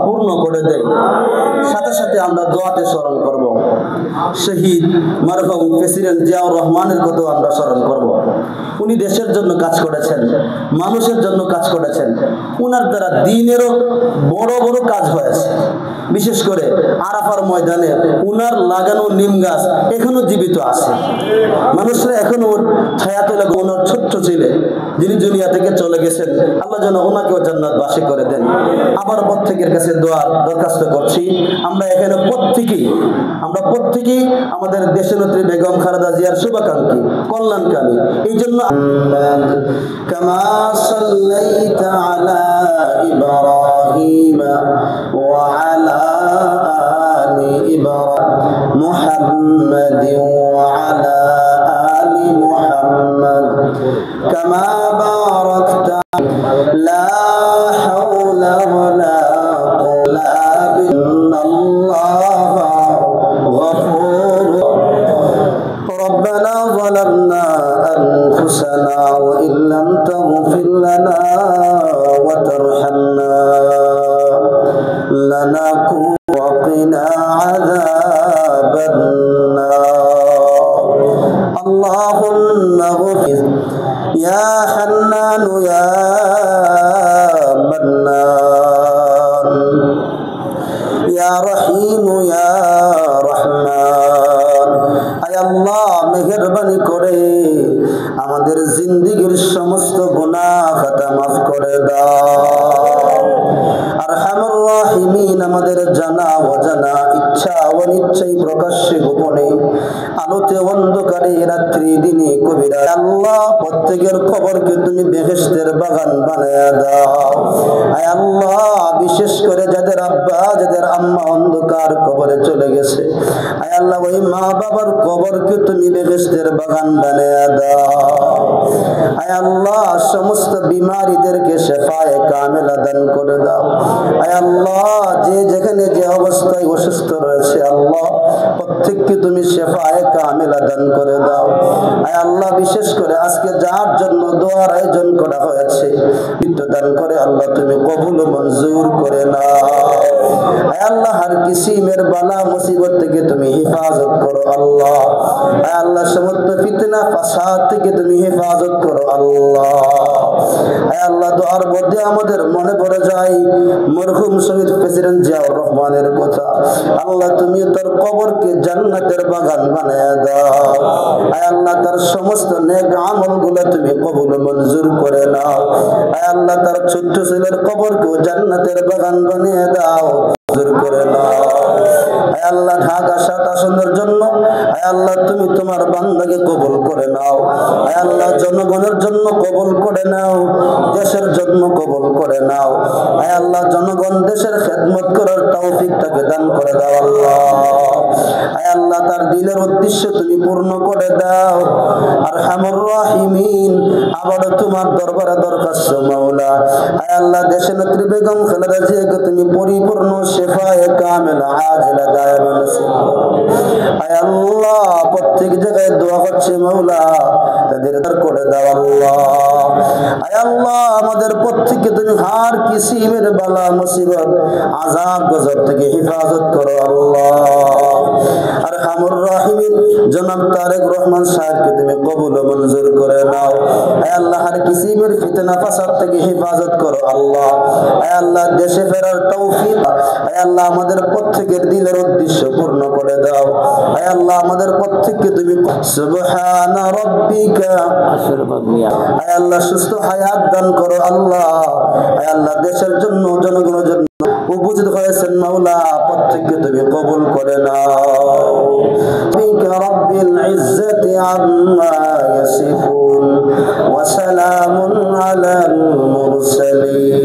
পূর্ণ করে দেয়। সাথে সাথে আমরা দোয়াতে স্মরণ করব, শহীদ মরহুম প্রেসিডেন্ট জিয়াউর রহমানের কথা আমরা স্মরণ করব। উনি দেশের জন্য কাজ করেছেন, মানুষের জন্য কাজ করেছেন। উনার দ্বারা দিনেরও বড় বড় কাজ হয়েছে। বিশেষ করে আরাফার ময়দানে উনার লাগানো নিম গাছ এখনো জীবিত আছে। মানুষরা এখনো ছায়াতলে ওনার ছোট্ট ছেলে যিনি দুনিয়া থেকে চলে গেছেন, আল্লাহ যেন ওনাকেও জান্নাতবাসী করে দেন। আবার প্রত্যেকের কাছে দোয়ার দরখাস্ত করছি। আমরা এখানে প্রত্যেকেই আমাদের দেশনেত্রী বেগম খালেদা জিয়ার শুভাকাঙ্ক্ষী, কল্যাণকামী। এই জন্য কামা সাল্লাইতা আলা ইব্রাহিম ওয়া আলা আলি ইব্রাহিম মুহাম্মাদিন ওয়া আলা আলি মুহাম্মাদ কামা বারাকতা লা হাওলা ওয়ালা কুওয়াতা বিল্লাহ গফুর ربنا ظلمنا أنفسنا وإن لم تغفر لنا وترحمنا لنكن وقنا عذاب النار اللهم اغفر يا حنان يا منان يا رحيم يا رحمن আয় আল্লাহ মেহেরবানি করে আমাদের জিন্দেগীর সমস্ত গুনাহ খাতা মাফ করে দাও। আরহামুর রাহিমিন আমাদের জানা অজানা ইচ্ছা অনিচ্ছায় প্রকাশ্যে গোপনে আলোতে অন্ধকারে রাত্রি দিনে কবিরা আল্লাহ প্রত্যেকের কবরকে তুমি বেহেশতের বাগান বানায়া দাও। আয় আল্লাহ বিশেষ করে যাদের আব্বা যাদের আম্মা অন্ধকার কবরে চলে গেছে, আয় আল্লাহ ওই মা বাবার কবরকে তুমি বেহেশতের বাগান বানায়া দাও। আয় আল্লাহ সমস্ত বিমারীদেরকে শেফায়ে কামেলা দান করে দাও। আয় আল্লাহ যে যেখানে যে অবস্থায় অসুস্থ রয়েছে আল্লাহ প্রত্যেককে তুমি শেফায়ে কামেলা দান করে দাও। আয় আল্লাহ বিশেষ করে আজকে যার জন্য দোয়ার আয়োজন করা হয়েছে মৃত্যু দান করে আল্লাহ তুমি কবুল ও মঞ্জুর করে নাও। আয় আল্লাহ হর কিসিমের বালা মুসিবত থেকে তুমি হেফাজত করো আল্লাহ। আয় আল্লাহ সমস্ত ফিতনা ফাসাদ থেকে তুমি হেফাজত করো আল্লাহ। আয় আল্লাহ দোয়ার মধ্যে আমাদের মনে পড়ে যায় মরহুম শহীদ প্রেসিডেন্ট জিয়াউর রহমানের কথা। আল্লাহ তুমি তার কবরকে জান্নাতের বাগান বানায়া দাও। আয় আল্লাহ তার সমস্ত নেক আমলগুলো তুমি কবুল মঞ্জুর করে নাও। আয় আল্লাহ তার ছোট্ট ছেলের কবরকেও জান্নাতের বাগান বানিয়ে দাও, মঞ্জুর করে নাও। আয় আল্লাহ ঢাকা ৭ আসনের জন্য আয় আল্লাহ তুমি তোমার বান্দাকে কবুল করে নাও। আয় আল্লাহ জনগণের জন্য কবুল করে নাও, দেশের জন্য কবুল করে নাও। আয় আল্লাহ জনগণ দেশের খেদমত করার তৌফিকটাকে দান করে দাও আল্লাহ। আয় আল্লাহ তার দিলের উদ্দেশ্য তুমি পূর্ণ করে দাও। আরহামুর রাহিমিন আবারও তোমার দরবারে দরখাস্ত মাওলা। আয় আল্লাহ দেশনেত্রী বেগম খালেদা জিয়াকে তুমি পরিপূর্ণ শেফায়ে কামেলা আজলা দায়েমা নসিব করো। আয় আল্লাহ প্রত্যেক জায়গায় দোয়া হচ্ছে মাওলা, তাদের দার করে দাও আল্লাহ। আয় আল্লাহ আমাদের প্রত্যেককে তুমি হার কিসিমের বালা মুসিবত আযাব গজব থেকে হেফাজত করো আল্লাহ। আরহামুর রাহিমিন জনাব তারেক রহমান সাহেবকে তুমি কবুল ও মঞ্জুর করে নাও। আয় আল্লাহ হর কিসিমের ফিতনা ফাসাদ থেকে হেফাজত করো আল্লাহ। আয় আল্লাহ দেশে ফেরার তৌফিক আয় আল্লাহ আমাদের প্রত্যেকের দিলের উদ্দেশ্য পূর্ণ করে দাও। আয় আল্লাহ আমাদের প্রত্যেককে তুমি সুবহানা রাব্বিকা আয় আল্লাহ সুস্থ হায়াত দান করো আল্লাহ। আয় আল্লাহ দেশের জন্য জনগণের জন্য উপস্থিত হয়েছেন মাওলা, প্রত্যেককে তুমি কবুল করে নাও। রব্বিল ইজ্জাতি আম্মা ইয়াসিফুন ওয়া সালামুন আলাল মুরসালিন।